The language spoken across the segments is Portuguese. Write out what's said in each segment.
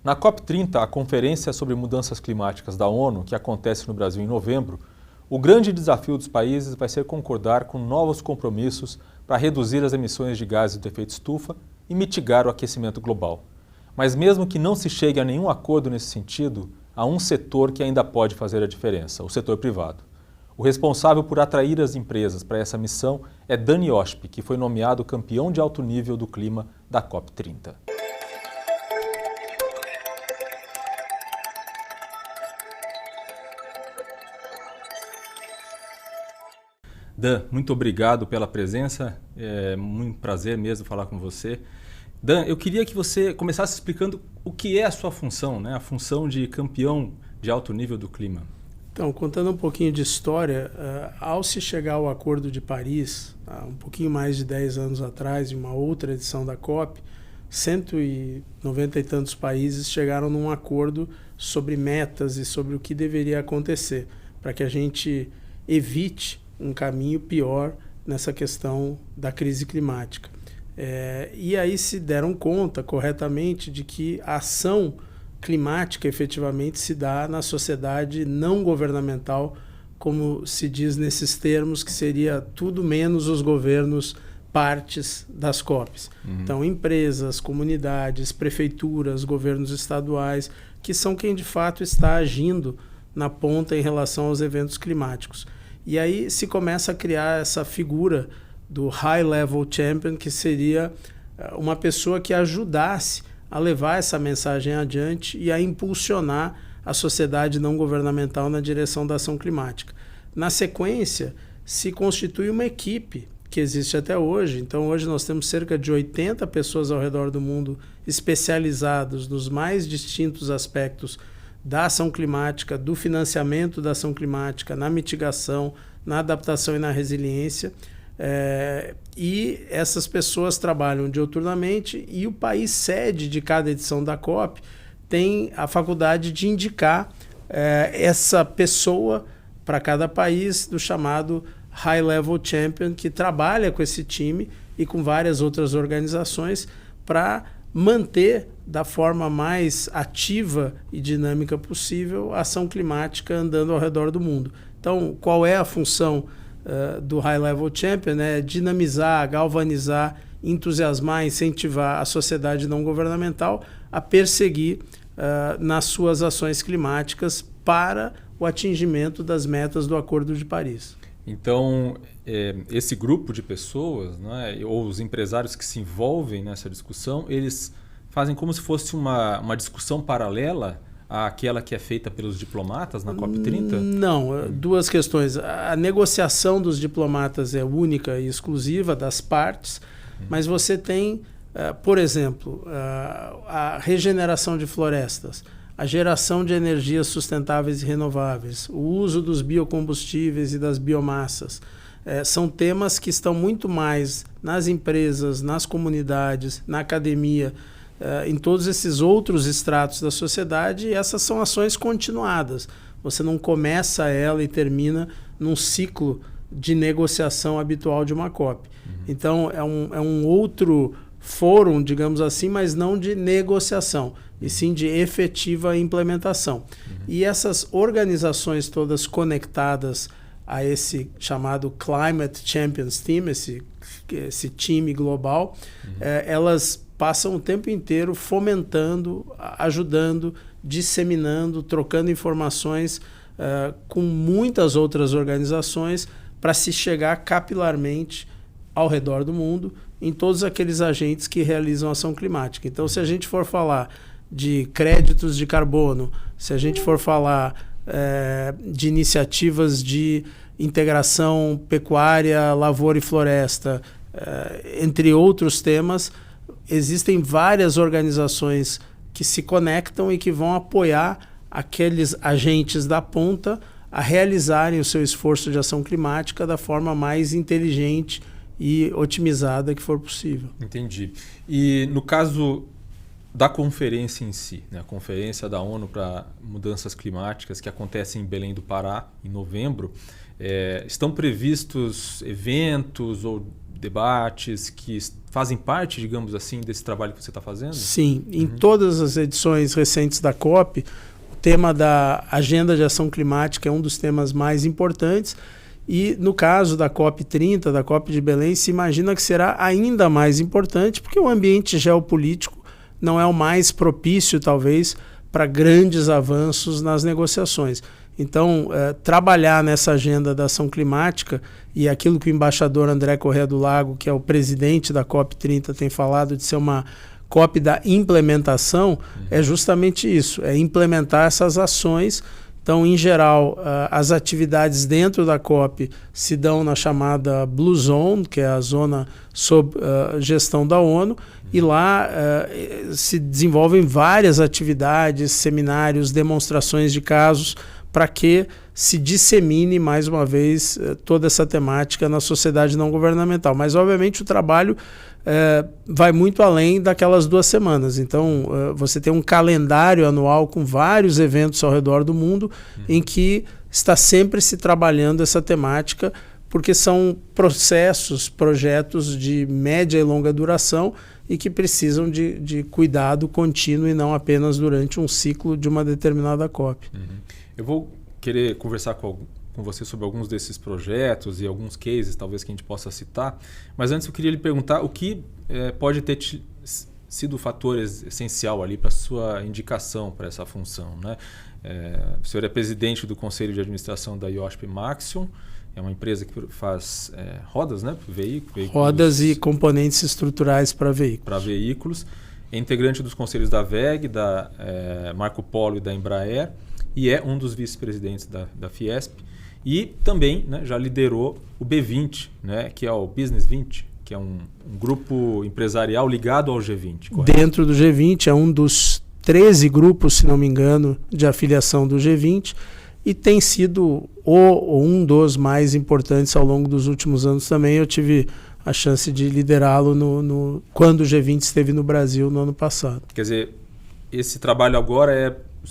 Na COP30, a Conferência sobre Mudanças Climáticas da ONU, que acontece no Brasil em novembro, o grande desafio dos países vai ser concordar com novos compromissos para reduzir as emissões de gases de efeito estufa e mitigar o aquecimento global. Mas mesmo que não se chegue a nenhum acordo nesse sentido, há um setor que ainda pode fazer a diferença, o setor privado. O responsável por atrair as empresas para essa missão é Dan Yoshpe, que foi nomeado campeão de alto nível do clima da COP30. Dan, muito obrigado pela presença, é muito prazer mesmo falar com você. Dan, eu queria que você começasse explicando o que é a sua função, né? A função de campeão de alto nível do clima. Então, contando um pouquinho de história, ao se chegar ao Acordo de Paris, há um pouquinho mais de 10 anos atrás, em uma outra edição da COP, 190 e tantos países chegaram num acordo sobre metas e sobre o que deveria acontecer, para que a gente evite um caminho pior nessa questão da crise climática. E aí se deram conta corretamente de que a ação climática efetivamente se dá na sociedade não governamental, como se diz nesses termos, que seria tudo menos os governos partes das COPs. Então, empresas, comunidades, prefeituras, governos estaduais, que são quem de fato está agindo na ponta em relação aos eventos climáticos. E aí se começa a criar essa figura do High Level Champion, que seria uma pessoa que ajudasse a levar essa mensagem adiante e a impulsionar a sociedade não governamental na direção da ação climática. Na sequência, se constitui uma equipe que existe até hoje. Então, hoje nós temos cerca de 80 pessoas ao redor do mundo especializados nos mais distintos aspectos da ação climática, do financiamento da ação climática, na mitigação, na adaptação e na resiliência. E essas pessoas trabalham diuturnamente e o país sede de cada edição da COP tem a faculdade de indicar essa pessoa para cada país do chamado High Level Champion, que trabalha com esse time e com várias outras organizações para manter da forma mais ativa e dinâmica possível a ação climática andando ao redor do mundo. Então, qual é a função do High Level Champion? É dinamizar, galvanizar, entusiasmar, incentivar a sociedade não governamental a perseguir nas suas ações climáticas para o atingimento das metas do Acordo de Paris. Então, esse grupo de pessoas, né, ou os empresários que se envolvem nessa discussão, eles fazem como se fosse uma discussão paralela àquela que é feita pelos diplomatas na COP30? Não, duas questões. A negociação dos diplomatas é única e exclusiva das partes, mas você tem, por exemplo, a regeneração de florestas, a geração de energias sustentáveis e renováveis, o uso dos biocombustíveis e das biomassas. São temas que estão muito mais nas empresas, nas comunidades, na academia, em todos esses outros estratos da sociedade, e essas são ações continuadas. Você não começa ela e termina num ciclo de negociação habitual de uma COP. Então, é um outro fórum, digamos assim, mas não de negociação, e sim de efetiva implementação. E essas organizações todas conectadas a esse chamado Climate Champions Team, esse time global, elas passam o tempo inteiro fomentando, ajudando, disseminando, trocando informações com muitas outras organizações para se chegar capilarmente ao redor do mundo em todos aqueles agentes que realizam ação climática. Então, se a gente for falar de créditos de carbono, se a gente for falar de iniciativas de integração pecuária, lavoura e floresta, entre outros temas, existem várias organizações que se conectam e que vão apoiar aqueles agentes da ponta a realizarem o seu esforço de ação climática da forma mais inteligente e otimizada que for possível. Entendi. E no caso da conferência em si, né, a Conferência da ONU para Mudanças Climáticas, que acontece em Belém do Pará, em novembro, estão previstos eventos ou debates que fazem parte, digamos assim, desse trabalho que você está fazendo? Sim, em todas as edições recentes da COP, o tema da Agenda de Ação Climática é um dos temas mais importantes. E no caso da COP30, da COP de Belém, se imagina que será ainda mais importante, porque o ambiente geopolítico não é o mais propício, talvez, para grandes avanços nas negociações. Então, trabalhar nessa agenda da ação climática e aquilo que o embaixador André Corrêa do Lago, que é o presidente da COP30, tem falado de ser uma COP da implementação, é justamente isso, é implementar essas ações. Então, em geral, as atividades dentro da COP se dão na chamada Blue Zone, que é a zona sob gestão da ONU, e lá se desenvolvem várias atividades, seminários, demonstrações de casos, para que se dissemine, mais uma vez, toda essa temática na sociedade não governamental. Mas, obviamente, o trabalho vai muito além daquelas 2 semanas. Então, você tem um calendário anual com vários eventos ao redor do mundo em que está sempre se trabalhando essa temática, porque são processos, projetos de média e longa duração e que precisam de cuidado contínuo e não apenas durante um ciclo de uma determinada COP. Eu vou querer conversar com você sobre alguns desses projetos e alguns cases, talvez, que a gente possa citar. Mas antes eu queria lhe perguntar o que pode ter sido o fator essencial ali para a sua indicação para essa função, né? O senhor é presidente do Conselho de Administração da IOSP Maxion, é uma empresa que faz rodas, né? Veículos, rodas e componentes estruturais para veículos. Para veículos. É integrante dos conselhos da WEG, da Marco Polo e da Embraer, e é um dos vice-presidentes da Fiesp. E também, né, já liderou o B20, né, que é o Business 20, que é um grupo empresarial ligado ao G20. Correto? Dentro do G20, é um dos 13 grupos, se não me engano, de afiliação do G20, e tem sido um dos mais importantes ao longo dos últimos anos também. Eu tive a chance de liderá-lo quando o G20 esteve no Brasil no ano passado. Quer dizer, esse trabalho agora o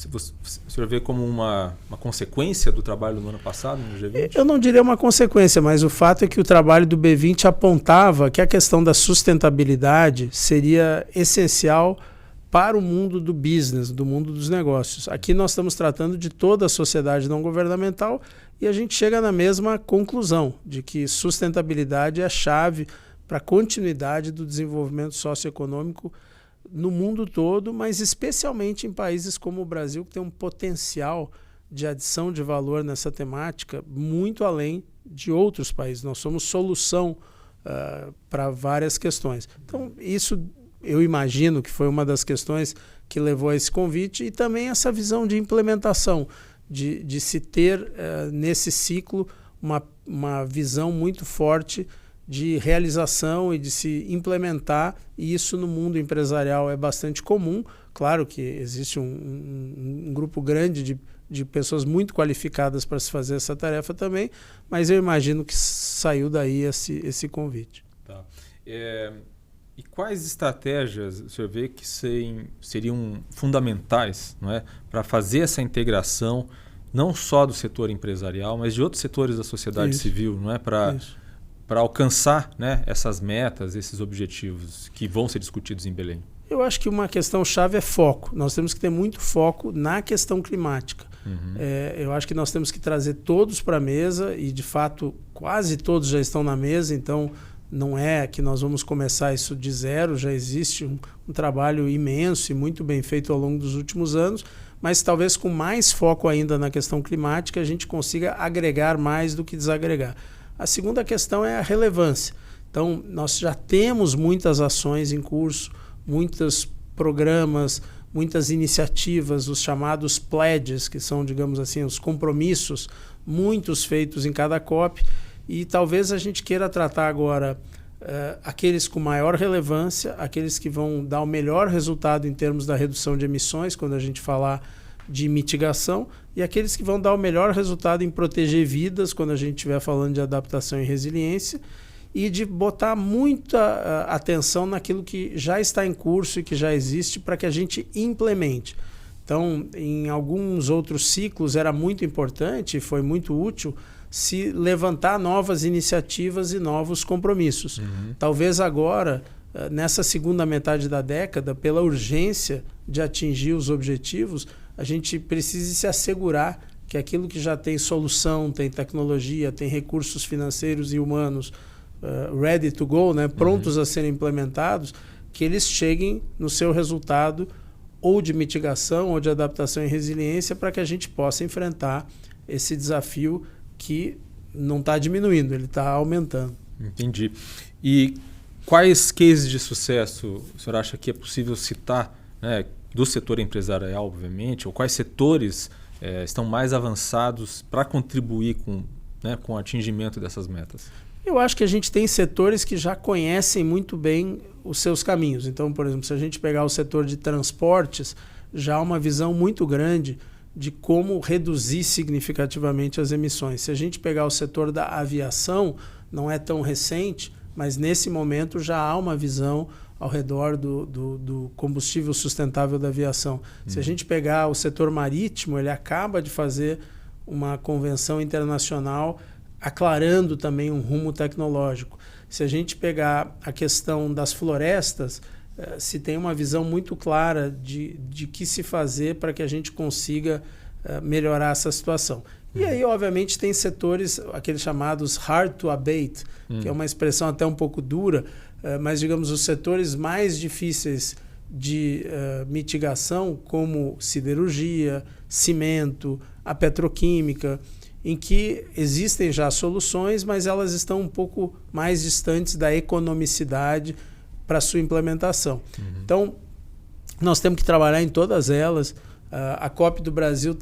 senhor vê como uma consequência do trabalho do ano passado no G20? Eu não diria uma consequência, mas o fato é que o trabalho do B20 apontava que a questão da sustentabilidade seria essencial para o mundo do business, do mundo dos negócios. Aqui nós estamos tratando de toda a sociedade não governamental e a gente chega na mesma conclusão, de que sustentabilidade é a chave para a continuidade do desenvolvimento socioeconômico no mundo todo, mas especialmente em países como o Brasil, que tem um potencial de adição de valor nessa temática muito além de outros países. Nós somos solução para várias questões. Então, isso eu imagino que foi uma das questões que levou a esse convite, e também essa visão de implementação, de se ter nesse ciclo uma visão muito forte de realização e de se implementar, e isso no mundo empresarial é bastante comum. Claro que existe um grupo grande de pessoas muito qualificadas para se fazer essa tarefa também, mas eu imagino que saiu daí esse convite. Tá. E quais estratégias o senhor vê que seriam fundamentais, não é, para fazer essa integração, não só do setor empresarial, mas de outros setores da sociedade civil, não é, para alcançar, né, essas metas, esses objetivos que vão ser discutidos em Belém? Eu acho que uma questão chave é foco. Nós temos que ter muito foco na questão climática. Eu acho que nós temos que trazer todos para a mesa, e de fato quase todos já estão na mesa, então não é que nós vamos começar isso de zero, já existe um trabalho imenso e muito bem feito ao longo dos últimos anos, mas talvez com mais foco ainda na questão climática a gente consiga agregar mais do que desagregar. A segunda questão é a relevância. Então, nós já temos muitas ações em curso, muitos programas, muitas iniciativas, os chamados pledges, que são, digamos assim, os compromissos, muitos feitos em cada COP, e talvez a gente queira tratar agora aqueles com maior relevância, aqueles que vão dar o melhor resultado em termos da redução de emissões, quando a gente falar de mitigação, e aqueles que vão dar o melhor resultado em proteger vidas, quando a gente estiver falando de adaptação e resiliência, e de botar muita atenção naquilo que já está em curso e que já existe, para que a gente implemente. Então, em alguns outros ciclos era muito importante e foi muito útil se levantar novas iniciativas e novos compromissos. Talvez agora, nessa segunda metade da década, pela urgência de atingir os objetivos, a gente precise se assegurar que aquilo que já tem solução, tem tecnologia, tem recursos financeiros e humanos ready to go, né, prontos a serem implementados, que eles cheguem no seu resultado ou de mitigação ou de adaptação e resiliência para que a gente possa enfrentar esse desafio que não está diminuindo, ele está aumentando. Entendi. E quais cases de sucesso o senhor acha que é possível citar, né, do setor empresarial, obviamente, ou quais setores estão mais avançados para contribuir com o atingimento dessas metas? Eu acho que a gente tem setores que já conhecem muito bem os seus caminhos. Então, por exemplo, se a gente pegar o setor de transportes, já há uma visão muito grande de como reduzir significativamente as emissões. Se a gente pegar o setor da aviação, não é tão recente, mas nesse momento já há uma visão ao redor do combustível sustentável da aviação. Se a gente pegar o setor marítimo, ele acaba de fazer uma convenção internacional aclarando também um rumo tecnológico. Se a gente pegar a questão das florestas, se tem uma visão muito clara de que se fazer para que a gente consiga melhorar essa situação. E aí, obviamente, tem setores, aqueles chamados hard to abate, que é uma expressão até um pouco dura, mas, digamos, os setores mais difíceis de mitigação, como siderurgia, cimento, a petroquímica, em que existem já soluções, mas elas estão um pouco mais distantes da economicidade para sua implementação. Então, nós temos que trabalhar em todas elas. A COP do Brasil,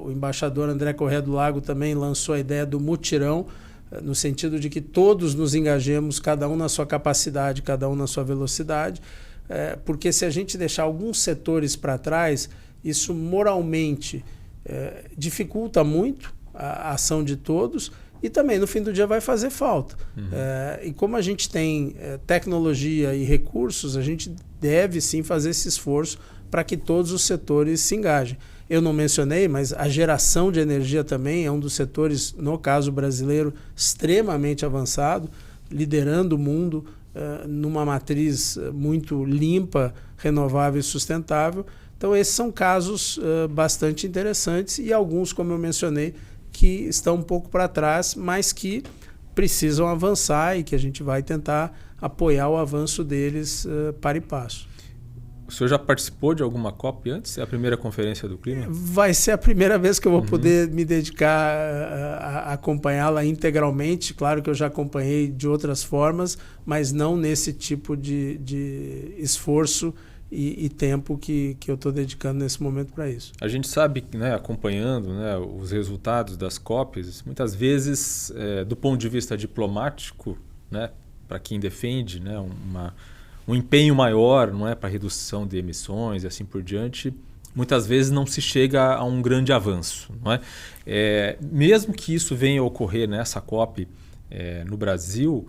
o embaixador André Corrêa do Lago também lançou a ideia do mutirão, no sentido de que todos nos engajemos, cada um na sua capacidade, cada um na sua velocidade, porque se a gente deixar alguns setores para trás, isso moralmente dificulta muito a ação de todos e também no fim do dia vai fazer falta. E como a gente tem tecnologia e recursos, a gente deve sim fazer esse esforço para que todos os setores se engajem. Eu não mencionei, mas a geração de energia também é um dos setores, no caso brasileiro, extremamente avançado, liderando o mundo numa matriz muito limpa, renovável e sustentável. Então esses são casos bastante interessantes e alguns, como eu mencionei, que estão um pouco para trás, mas que precisam avançar e que a gente vai tentar apoiar o avanço deles para e passo. O senhor já participou de alguma COP antes? É a primeira conferência do clima? Vai ser a primeira vez que eu vou poder me dedicar a acompanhá-la integralmente. Claro que eu já acompanhei de outras formas, mas não nesse tipo de esforço e tempo que eu estou dedicando nesse momento para isso. A gente sabe, né, acompanhando, né, os resultados das COPs, muitas vezes, do ponto de vista diplomático, né, para quem defende, né, um empenho maior, não é, para redução de emissões e assim por diante, muitas vezes não se chega a um grande avanço. Não é? Mesmo que isso venha a ocorrer nessa COP no Brasil,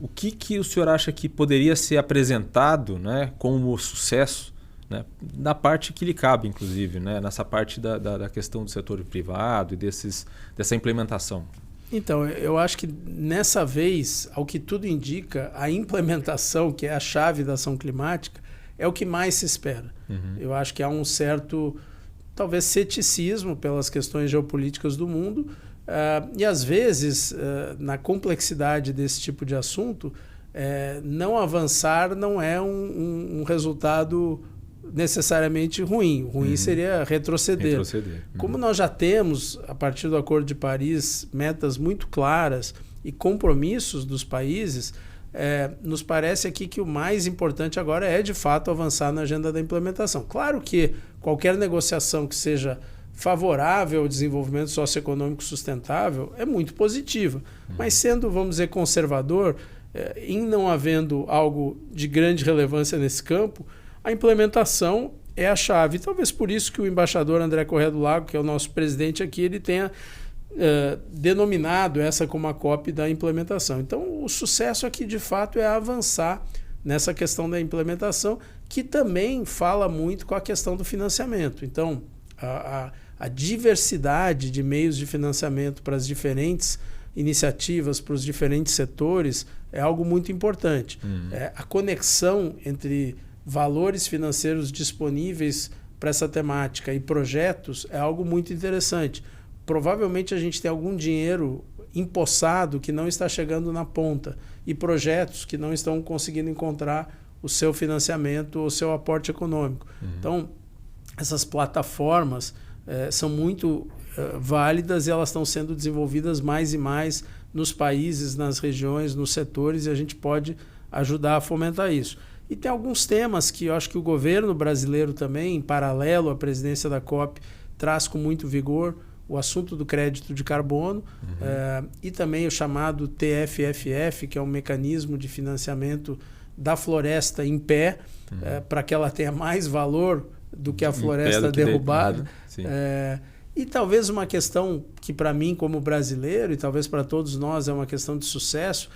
o que o senhor acha que poderia ser apresentado, né, como sucesso, né, na parte que lhe cabe, inclusive, né, nessa parte da questão do setor privado e dessa implementação? Então, eu acho que nessa vez, ao que tudo indica, a implementação, que é a chave da ação climática, é o que mais se espera. Eu acho que há um certo, talvez, ceticismo pelas questões geopolíticas do mundo e, às vezes, na complexidade desse tipo de assunto, não avançar não é um resultado necessariamente ruim. Ruim seria retroceder. Como nós já temos, a partir do Acordo de Paris, metas muito claras e compromissos dos países, nos parece aqui que o mais importante agora é, de fato, avançar na agenda da implementação. Claro que qualquer negociação que seja favorável ao desenvolvimento socioeconômico sustentável é muito positiva, mas sendo, vamos dizer, conservador, em não havendo algo de grande relevância nesse campo, a implementação é a chave. Talvez por isso que o embaixador André Corrêa do Lago, que é o nosso presidente aqui, ele tenha denominado essa como a COP da implementação. Então, o sucesso aqui, de fato, é avançar nessa questão da implementação, que também fala muito com a questão do financiamento. Então, a diversidade de meios de financiamento para as diferentes iniciativas, para os diferentes setores, é algo muito importante. A conexão entre valores financeiros disponíveis para essa temática e projetos é algo muito interessante. Provavelmente a gente tem algum dinheiro empossado que não está chegando na ponta e projetos que não estão conseguindo encontrar o seu financiamento ou o seu aporte econômico. Então, essas plataformas são muito válidas e elas estão sendo desenvolvidas mais e mais nos países, nas regiões, nos setores, e a gente pode ajudar a fomentar isso. E tem alguns temas que eu acho que o governo brasileiro também, em paralelo à presidência da COP, traz com muito vigor: o assunto do crédito de carbono e também o chamado TFFF, que é um mecanismo de financiamento da floresta em pé, para que ela tenha mais valor do que a floresta derrubada. E talvez uma questão que para mim como brasileiro, e talvez para todos nós é uma questão de sucesso,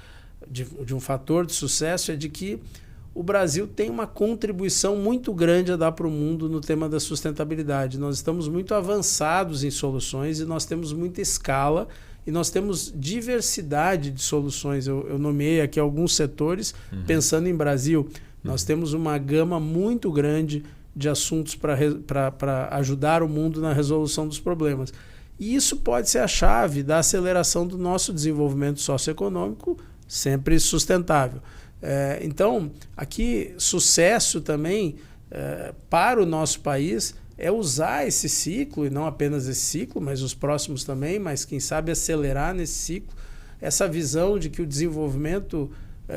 de um fator de sucesso, é de que o Brasil tem uma contribuição muito grande a dar para o mundo no tema da sustentabilidade. Nós estamos muito avançados em soluções e nós temos muita escala e nós temos diversidade de soluções. Eu nomeei aqui alguns setores pensando em Brasil. Nós temos uma gama muito grande de assuntos para ajudar o mundo na resolução dos problemas. E isso pode ser a chave da aceleração do nosso desenvolvimento socioeconômico, sempre sustentável. Então, aqui, sucesso também para o nosso país é usar esse ciclo, e não apenas esse ciclo, mas os próximos também, mas quem sabe acelerar nesse ciclo, essa visão de que o desenvolvimento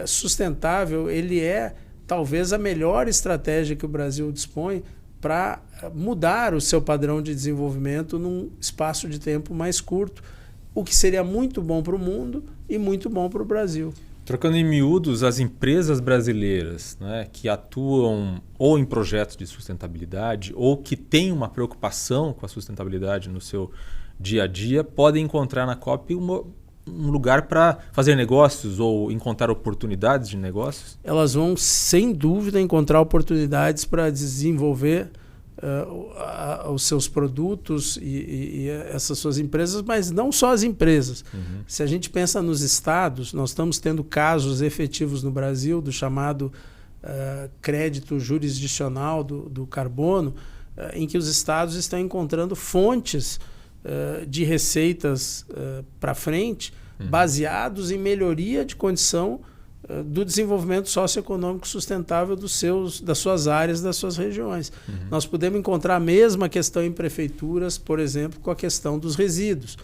sustentável ele é talvez a melhor estratégia que o Brasil dispõe para mudar o seu padrão de desenvolvimento num espaço de tempo mais curto, o que seria muito bom para o mundo e muito bom para o Brasil. Trocando em miúdos, as empresas brasileiras, né, que atuam ou em projetos de sustentabilidade ou que têm uma preocupação com a sustentabilidade no seu dia a dia, podem encontrar na COP um lugar para fazer negócios ou encontrar oportunidades de negócios? Elas vão, sem dúvida, encontrar oportunidades para desenvolver os seus produtos e essas suas empresas, mas não só as empresas. Se a gente pensa nos estados, nós estamos tendo casos efetivos no Brasil do chamado crédito jurisdicional do carbono, em que os estados estão encontrando fontes de receitas para frente, baseados em melhoria de condição do desenvolvimento socioeconômico sustentável das suas áreas, das suas regiões. Nós podemos encontrar a mesma questão em prefeituras, por exemplo, com a questão dos resíduos.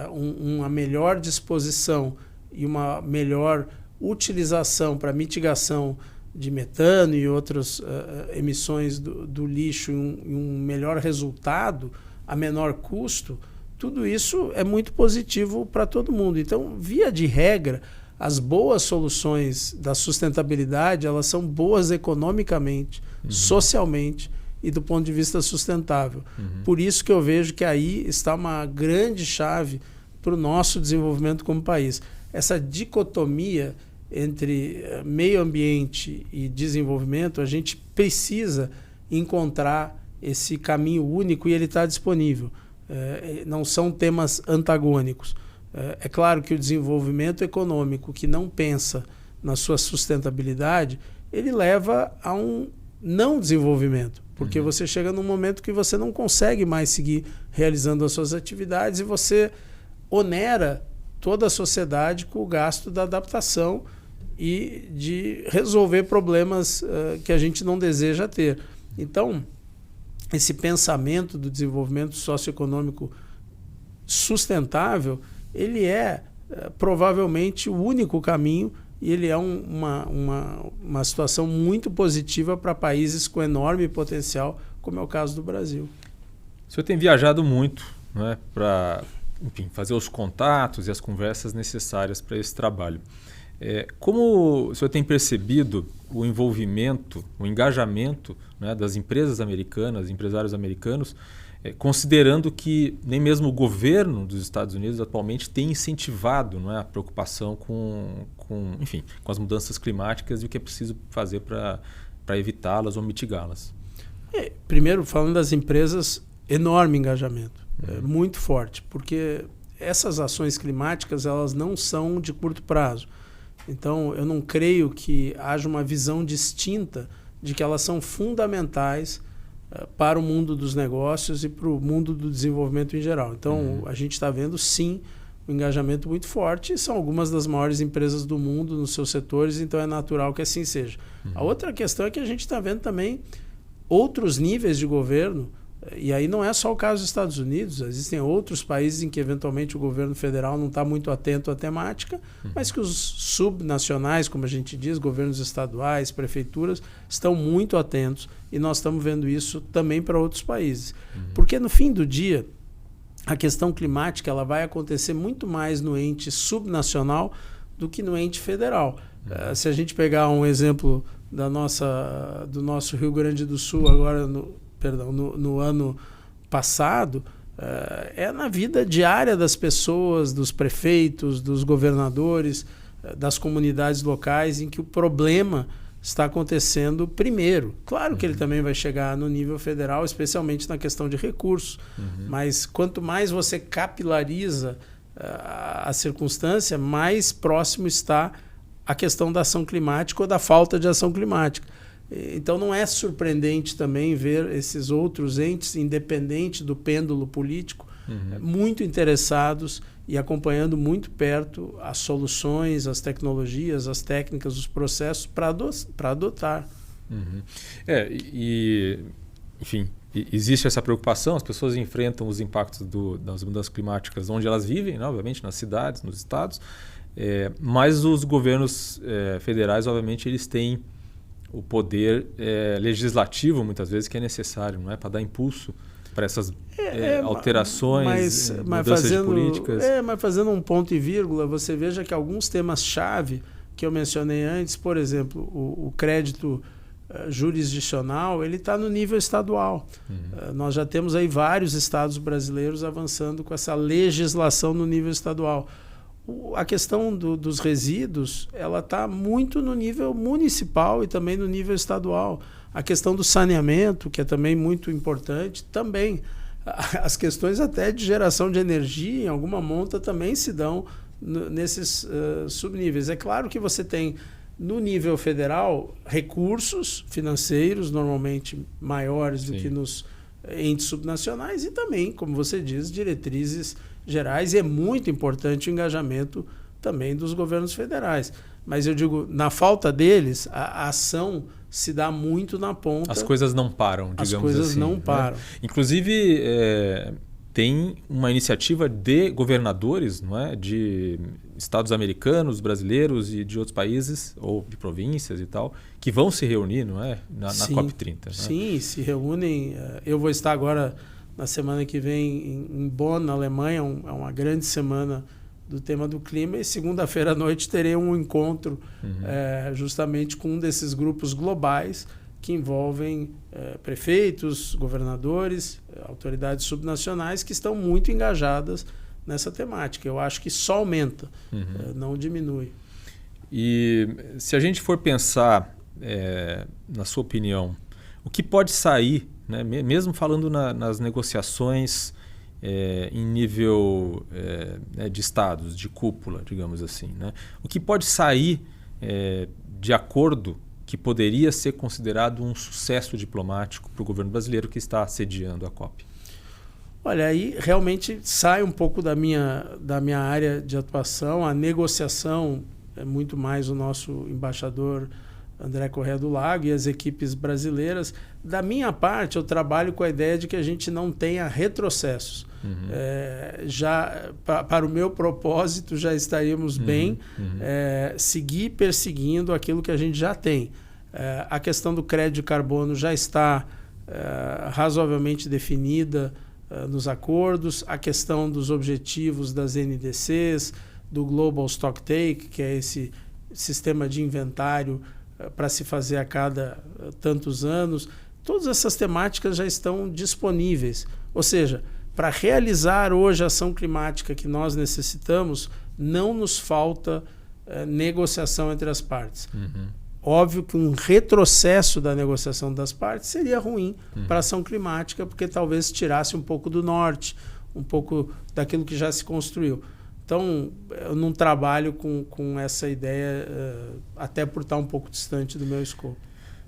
Uma melhor disposição e uma melhor utilização para mitigação de metano e outras emissões do lixo e um melhor resultado a menor custo, tudo isso é muito positivo para todo mundo. Então, via de regra, as boas soluções da sustentabilidade, elas são boas economicamente, socialmente e do ponto de vista sustentável. Por isso que eu vejo que aí está uma grande chave para o nosso desenvolvimento como país. Essa dicotomia entre meio ambiente e desenvolvimento, a gente precisa encontrar esse caminho único e ele está disponível. Não são temas antagônicos. É claro que o desenvolvimento econômico que não pensa na sua sustentabilidade, ele leva a um não desenvolvimento, porque você chega num momento que você não consegue mais seguir realizando as suas atividades e você onera toda a sociedade com o gasto da adaptação e de resolver problemas que a gente não deseja ter. Então, esse pensamento do desenvolvimento socioeconômico sustentável, ele é provavelmente o único caminho e ele é uma situação muito positiva para países com enorme potencial, como é o caso do Brasil. O senhor tem viajado muito, né, para fazer os contatos e as conversas necessárias para esse trabalho. Como o senhor tem percebido o envolvimento, o engajamento, né, das empresas americanas, empresários americanos, considerando que nem mesmo o governo dos Estados Unidos atualmente tem incentivado, não é, a preocupação com as mudanças climáticas e o que é preciso fazer para evitá-las ou mitigá-las? Primeiro, falando das empresas, enorme engajamento, muito forte, porque essas ações climáticas elas não são de curto prazo. Então, eu não creio que haja uma visão distinta de que elas são fundamentais para o mundo dos negócios e para o mundo do desenvolvimento em geral. Então, a gente está vendo, sim, um engajamento muito forte, e são algumas das maiores empresas do mundo nos seus setores, então é natural que assim seja. A outra questão é que a gente está vendo também outros níveis de governo, e aí não é só o caso dos Estados Unidos, existem outros países em que eventualmente o governo federal não está muito atento à temática, mas que os subnacionais, como a gente diz, governos estaduais, prefeituras, estão muito atentos, e nós estamos vendo isso também para outros países. Porque no fim do dia, a questão climática ela vai acontecer muito mais no ente subnacional do que no ente federal. Se a gente pegar um exemplo do nosso Rio Grande do Sul agora no ano passado, é na vida diária das pessoas, dos prefeitos, dos governadores, das comunidades locais, em que o problema está acontecendo primeiro. Claro que ele também vai chegar no nível federal, especialmente na questão de recursos, mas quanto mais você capilariza a circunstância, mais próximo está a questão da ação climática ou da falta de ação climática. Então não é surpreendente também ver esses outros entes, independente do pêndulo político, muito interessados e acompanhando muito perto as soluções, as tecnologias, as técnicas, os processos para adotar. Enfim, existe essa preocupação, as pessoas enfrentam os impactos das mudanças climáticas onde elas vivem, né, obviamente nas cidades, nos estados, mas os governos federais, obviamente, eles têm o poder legislativo, muitas vezes, que é necessário, não é, para dar impulso para essas alterações, mudanças de políticas. Mas fazendo um ponto e vírgula, você veja que alguns temas-chave que eu mencionei antes, por exemplo, o crédito jurisdicional, ele está no nível estadual. Nós já temos aí vários estados brasileiros avançando com essa legislação no nível estadual. A questão dos resíduos, ela está muito no nível municipal e também no nível estadual. A questão do saneamento, que é também muito importante, também. As questões até de geração de energia, em alguma monta, também se dão nesses subníveis. É claro que você tem, no nível federal, recursos financeiros, normalmente maiores do que nos entes subnacionais, e também, como você diz, diretrizes gerais, e é muito importante o engajamento também dos governos federais. Mas eu digo, na falta deles, a ação se dá muito na ponta. As coisas não param, digamos assim. As coisas não param. Inclusive, tem uma iniciativa de governadores, não é, de estados americanos, brasileiros e de outros países, ou de províncias e tal, que vão se reunir, não é, na COP30. Sim, se reúnem. Eu vou estar agora, na semana que vem, em Bonn, na Alemanha, é uma grande semana do tema do clima, e segunda-feira à noite terei um encontro justamente com um desses grupos globais que envolvem prefeitos, governadores, autoridades subnacionais que estão muito engajadas nessa temática. Eu acho que só aumenta, não diminui. E se a gente for pensar, na sua opinião, o que pode sair, né, mesmo falando nas negociações em nível de estados, de cúpula, digamos assim, né, o que pode sair de acordo que poderia ser considerado um sucesso diplomático para o governo brasileiro que está sediando a COP? Olha, aí realmente sai um pouco da minha área de atuação. A negociação é muito mais o nosso embaixador André Corrêa do Lago e as equipes brasileiras. Da minha parte, eu trabalho com a ideia de que a gente não tenha retrocessos. Já para o meu propósito, já estaríamos bem seguir perseguindo aquilo que a gente já tem. A questão do crédito de carbono já está razoavelmente definida nos acordos. A questão dos objetivos das NDCs, do Global Stocktake, que é esse sistema de inventário para se fazer a cada tantos anos. Todas essas temáticas já estão disponíveis. Ou seja, para realizar hoje a ação climática que nós necessitamos, não nos falta negociação entre as partes. óbvio que um retrocesso da negociação das partes seria ruim para a ação climática, porque talvez tirasse um pouco do norte, um pouco daquilo que já se construiu. Então, eu não trabalho com essa ideia, até por estar um pouco distante do meu escopo.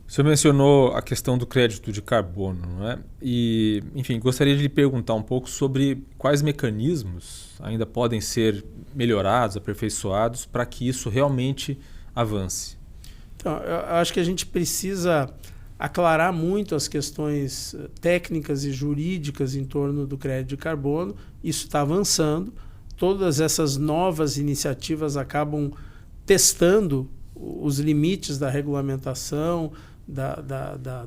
O senhor mencionou a questão do crédito de carbono, não é? E, enfim, gostaria de lhe perguntar um pouco sobre quais mecanismos ainda podem ser melhorados, aperfeiçoados, para que isso realmente avance. Então, eu acho que a gente precisa aclarar muito as questões técnicas e jurídicas em torno do crédito de carbono. Isso está avançando. Todas essas novas iniciativas acabam testando os limites da regulamentação,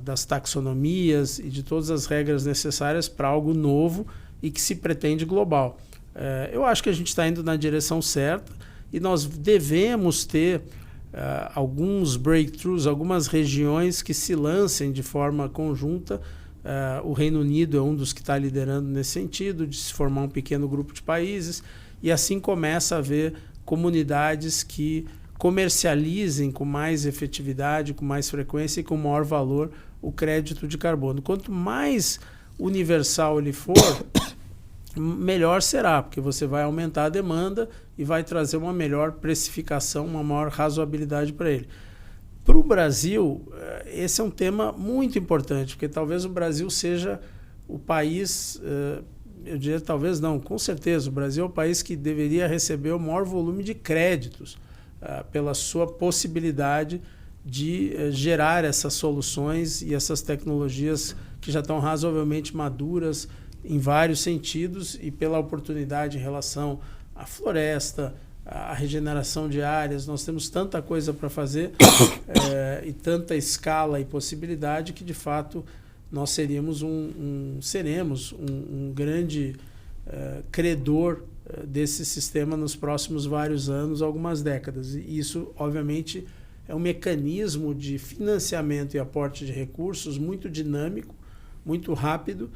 das taxonomias e de todas as regras necessárias para algo novo e que se pretende global. Eu acho que a gente está indo na direção certa e nós devemos ter alguns breakthroughs, algumas regiões que se lancem de forma conjunta. O Reino Unido é um dos que está liderando nesse sentido, de se formar um pequeno grupo de países, e assim começa a haver comunidades que comercializem com mais efetividade, com mais frequência e com maior valor o crédito de carbono. Quanto mais universal ele for, melhor será, porque você vai aumentar a demanda e vai trazer uma melhor precificação, uma maior razoabilidade para ele. Para o Brasil, esse é um tema muito importante, porque talvez o Brasil seja o país, eu diria talvez não, com certeza, o Brasil é o país que deveria receber o maior volume de créditos, pela sua possibilidade de gerar essas soluções e essas tecnologias que já estão razoavelmente maduras em vários sentidos e pela oportunidade em relação à floresta, à regeneração de áreas. Nós temos tanta coisa para fazer e tanta escala e possibilidade que, de fato, nós seremos um grande credor desse sistema nos próximos vários anos, algumas décadas. E isso, obviamente, é um mecanismo de financiamento e aporte de recursos muito dinâmico, muito rápido,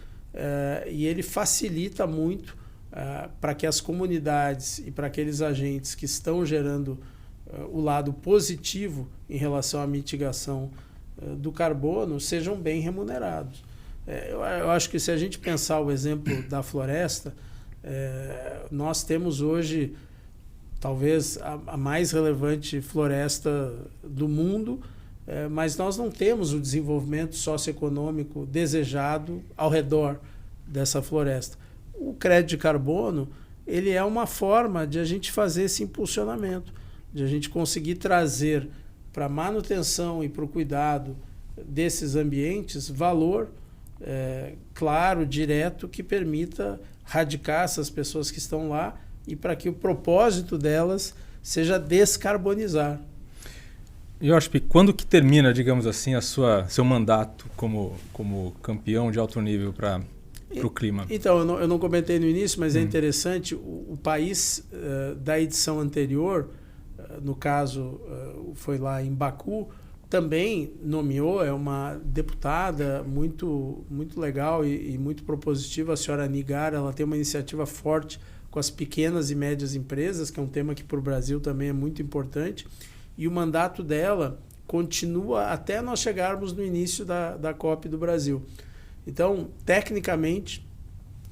e ele facilita muito para que as comunidades e para aqueles agentes que estão gerando o lado positivo em relação à mitigação do carbono sejam bem remunerados. Eu acho que se a gente pensar o exemplo da floresta, nós temos hoje talvez a mais relevante floresta do mundo, mas nós não temos o desenvolvimento socioeconômico desejado ao redor dessa floresta. O crédito de carbono, ele é uma forma de a gente fazer esse impulsionamento, de a gente conseguir trazer para a manutenção e para o cuidado desses ambientes valor claro, direto, que permita radicar essas pessoas que estão lá e para que o propósito delas seja descarbonizar. E eu acho que quando que termina, digamos assim, seu mandato como campeão de alto nível para o clima? Então, eu não comentei no início, mas é interessante, o país da edição anterior, no caso foi lá em Baku, também nomeou, é uma deputada muito, muito legal e muito propositiva, a senhora Nigar. Ela tem uma iniciativa forte com as pequenas e médias empresas, que é um tema que para o Brasil também é muito importante, e o mandato dela continua até nós chegarmos no início da COP do Brasil. Então, tecnicamente,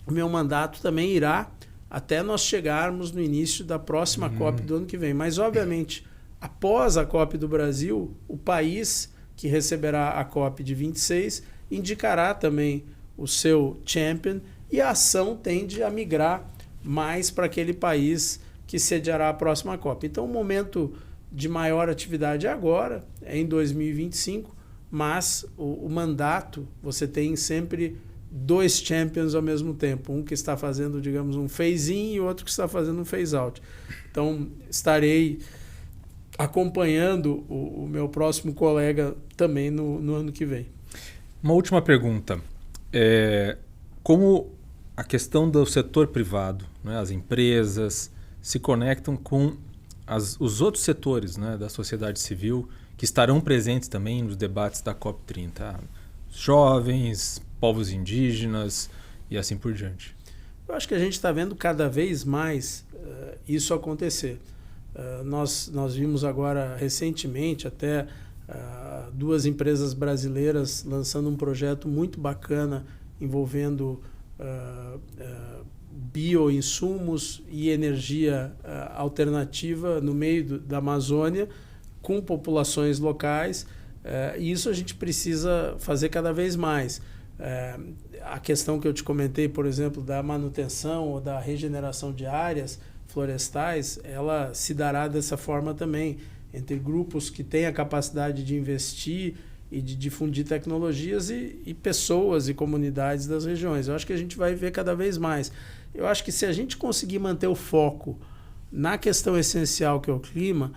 o meu mandato também irá até nós chegarmos no início da próxima COP do ano que vem. Mas, obviamente, após a COP do Brasil, o país que receberá a COP de 26 indicará também o seu champion e a ação tende a migrar mais para aquele país que sediará a próxima COP. Então, o momento de maior atividade é agora, é em 2025, mas o mandato, você tem sempre dois champions ao mesmo tempo. Um que está fazendo, digamos, um phase-in e outro que está fazendo um phase-out. Então, estarei acompanhando o meu próximo colega também no ano que vem. Uma última pergunta. Como a questão do setor privado, né, as empresas, se conectam com os outros setores, né, da sociedade civil que estarão presentes também nos debates da COP30? Jovens, povos indígenas e assim por diante. Eu acho que a gente está vendo cada vez mais isso acontecer. Nós vimos agora recentemente, até duas empresas brasileiras lançando um projeto muito bacana envolvendo bioinsumos e energia alternativa no meio da Amazônia, com populações locais. E isso a gente precisa fazer cada vez mais. A questão que eu te comentei, por exemplo, da manutenção ou da regeneração de áreas florestais, ela se dará dessa forma também, entre grupos que têm a capacidade de investir e de difundir tecnologias e pessoas e comunidades das regiões. Eu acho que a gente vai ver cada vez mais. Eu acho que se a gente conseguir manter o foco na questão essencial que é o clima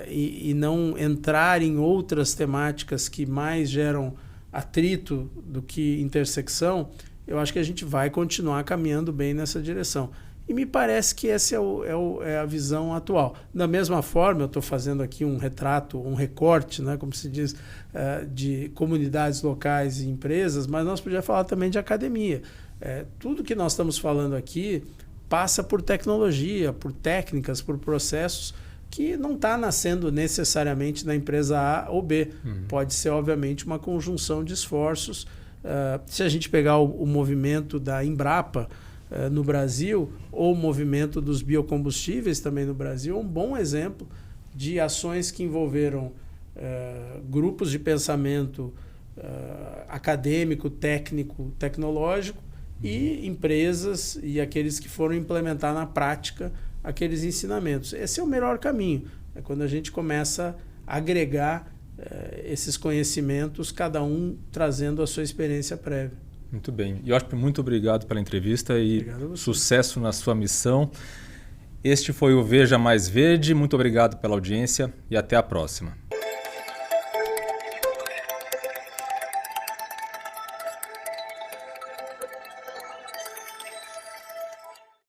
e não entrar em outras temáticas que mais geram atrito do que intersecção, eu acho que a gente vai continuar caminhando bem nessa direção. E me parece que essa é a visão atual. Da mesma forma, eu estou fazendo aqui um retrato, um recorte, né, como se diz, de comunidades locais e empresas, mas nós podíamos falar também de academia. Tudo que nós estamos falando aqui passa por tecnologia, por técnicas, por processos que não está nascendo necessariamente na empresa A ou B. Pode ser, obviamente, uma conjunção de esforços. Se a gente pegar o movimento da Embrapa no Brasil, ou o movimento dos biocombustíveis também no Brasil, é um bom exemplo de ações que envolveram grupos de pensamento acadêmico, técnico, tecnológico e empresas e aqueles que foram implementar na prática aqueles ensinamentos. Esse é o melhor caminho, é quando a gente começa a agregar esses conhecimentos, cada um trazendo a sua experiência prévia. Muito bem. Iosp, muito obrigado pela entrevista e sucesso na sua missão. Este foi o Veja Mais Verde. Muito obrigado pela audiência e até a próxima.